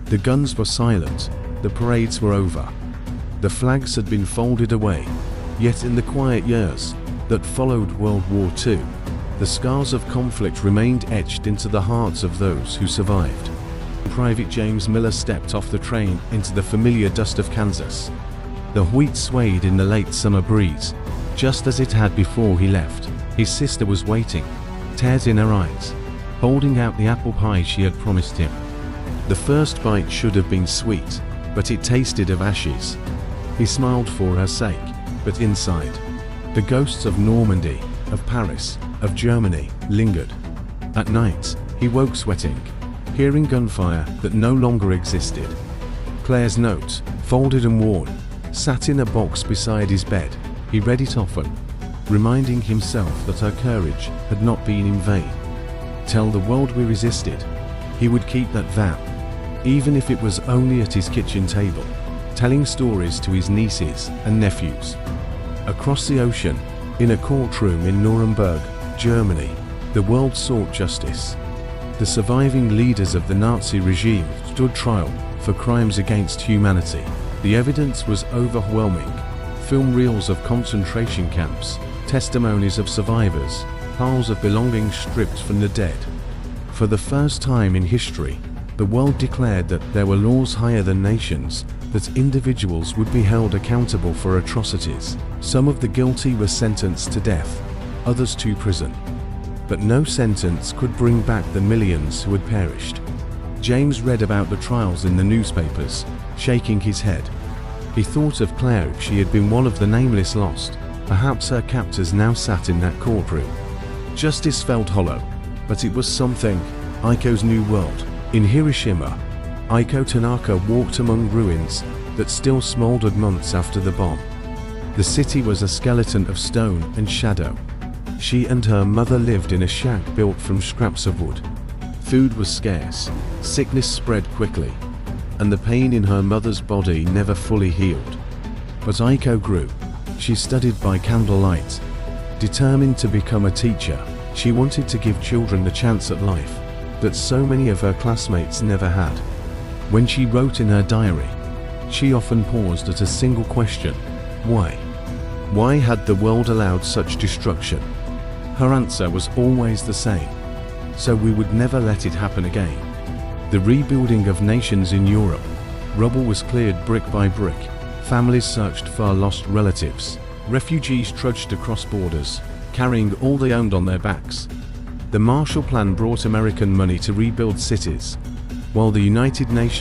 The guns were silent, the parades were over. The flags had been folded away, yet in the quiet years that followed World War II, the scars of conflict remained etched into the hearts of those who survived. Private James Miller stepped off the train into the familiar dust of Kansas. The wheat swayed in the late summer breeze, just as it had before he left. His sister was waiting, tears in her eyes, holding out the apple pie she had promised him. The first bite should have been sweet, but it tasted of ashes. He smiled for her sake, but inside, the ghosts of Normandy, of Paris, of Germany, lingered. At night, he woke sweating, hearing gunfire that no longer existed. Claire's note, folded and worn, sat in a box beside his bed. He read it often, reminding himself that her courage had not been in vain. Tell the world we resisted. He would keep that vow, even if it was only at his kitchen table, telling stories to his nieces and nephews. Across the ocean, in a courtroom in Nuremberg, Germany, the world sought justice. The surviving leaders of the Nazi regime stood trial for crimes against humanity. The evidence was overwhelming. Film reels of concentration camps, testimonies of survivors, piles of belongings stripped from the dead. For the first time in history, the world declared that there were laws higher than nations, that individuals would be held accountable for atrocities. Some of the guilty were sentenced to death, others to prison. But no sentence could bring back the millions who had perished. James read about the trials in the newspapers, shaking his head. He thought of Claire. She had been one of the nameless lost. Perhaps her captors now sat in that courtroom. Justice felt hollow, but it was something. Aiko's new world. In Hiroshima, Aiko Tanaka walked among ruins that still smoldered months after the bomb. The city was a skeleton of stone and shadow. She and her mother lived in a shack built from scraps of wood. Food was scarce, sickness spread quickly, and the pain in her mother's body never fully healed. But Aiko grew. She studied by candlelight. Determined to become a teacher, she wanted to give children the chance at life that so many of her classmates never had. When she wrote in her diary, she often paused at a single question: why? Why had the world allowed such destruction? Her answer was always the same: so we would never let it happen again. The rebuilding of nations in Europe. Rubble was cleared brick by brick. Families searched for lost relatives. Refugees trudged across borders, carrying all they owned on their backs. The Marshall Plan brought American money to rebuild cities, while the United Nations